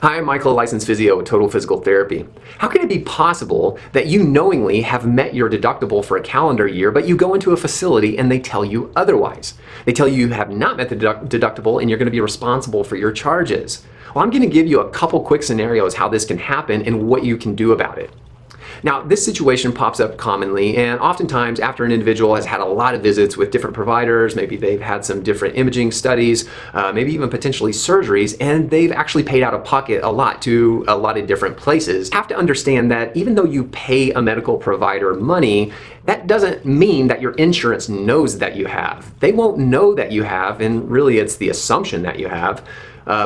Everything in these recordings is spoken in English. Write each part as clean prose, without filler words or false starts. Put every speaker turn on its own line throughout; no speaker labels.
Hi, I'm Michael, licensed physio with Total Physical Therapy. How can it be possible that you knowingly have met your deductible for a calendar year, but you go into a facility and they tell you otherwise? They tell you have not met the deductible and you're going to be responsible for your charges. Well, I'm going to give you a couple quick scenarios how this can happen and what you can do about it. Now, this situation pops up commonly, and oftentimes after an individual has had a lot of visits with different providers, maybe they've had some different imaging studies, maybe even potentially surgeries, and they've actually paid out of pocket a lot to a lot of different places. You have to understand that even though you pay a medical provider money, that doesn't mean that your insurance knows that you have. They won't know that you have, and really it's the assumption that you have.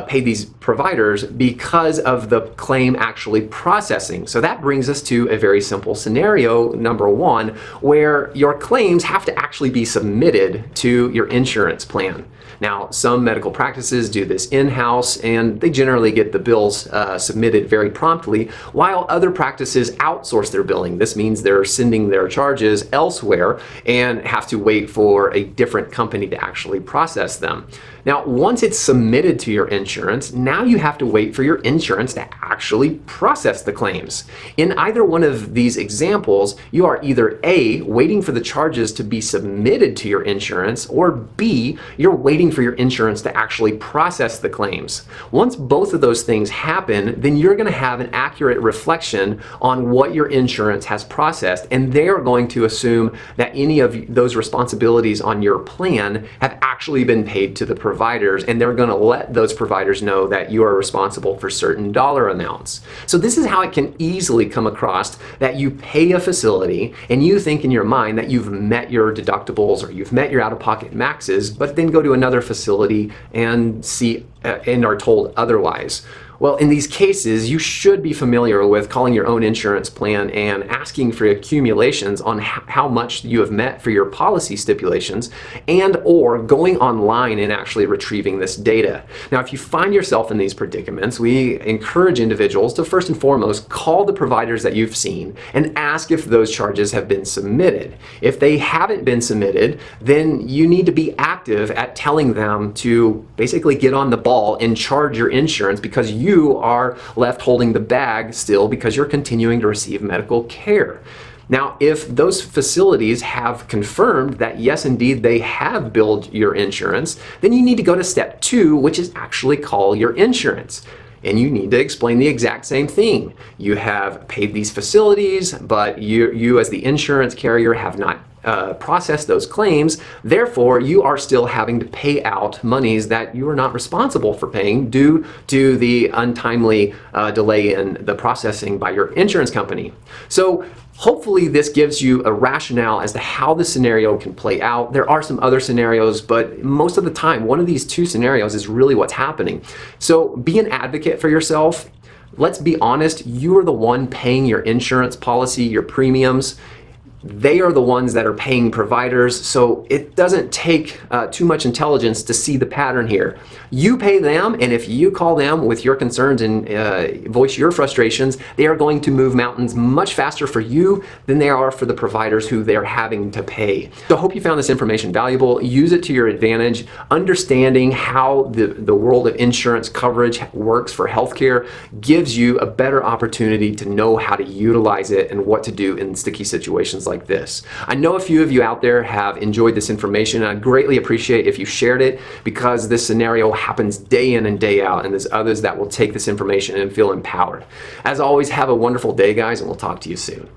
Pay these providers because of the claim actually processing. So that brings us to a very simple scenario, number one, where your claims have to actually be submitted to your insurance plan. Now, some medical practices do this in-house and they generally get the bills submitted very promptly, while other practices outsource their billing. This means they're sending their charges elsewhere and have to wait for a different company to actually process them. Now, once it's submitted to your insurance, now you have to wait for your insurance to actually process the claims. In either one of these examples, you are either A, waiting for the charges to be submitted to your insurance, or B, you're waiting for your insurance to actually process the claims. Once both of those things happen, then you're going to have an accurate reflection on what your insurance has processed, and they're going to assume that any of those responsibilities on your plan have actually been paid to the providers, and they're going to let those providers know that you are responsible for certain dollar amounts. So this is how it can easily come across that you pay a facility and you think in your mind that you've met your deductibles or you've met your out-of-pocket maxes, but then go to another facility and see and are told otherwise. Well, in these cases, you should be familiar with calling your own insurance plan and asking for accumulations on how much you have met for your policy stipulations, and or going online and actually retrieving this data. Now, if you find yourself in these predicaments, we encourage individuals to first and foremost call the providers that you've seen and ask if those charges have been submitted. If they haven't been submitted, then you need to be active at telling them to basically get on the ball and charge your insurance, because you are left holding the bag still because you're continuing to receive medical care. Now, if those facilities have confirmed that yes, indeed, they have billed your insurance, then you need to go to step 2, which is actually call your insurance. And you need to explain the exact same thing. You have paid these facilities, but you as the insurance carrier have not process those claims. Therefore, you are still having to pay out monies that you are not responsible for paying due to the untimely delay in the processing by your insurance company. So hopefully this gives you a rationale as to how the scenario can play out. There are some other scenarios, but most of the time, one of these two scenarios is really what's happening. So be an advocate for yourself. Let's be honest, you are the one paying your insurance policy, your premiums. They are the ones that are paying providers, so it doesn't take too much intelligence to see the pattern here. You pay them, and if you call them with your concerns and voice your frustrations, they are going to move mountains much faster for you than they are for the providers who they're having to pay. So I hope you found this information valuable. Use it to your advantage. Understanding how the world of insurance coverage works for healthcare gives you a better opportunity to know how to utilize it and what to do in sticky situations like this. I know a few of you out there have enjoyed this information, and I'd greatly appreciate if you shared it, because this scenario happens day in and day out, and there's others that will take this information and feel empowered. As always, have a wonderful day, guys, and we'll talk to you soon.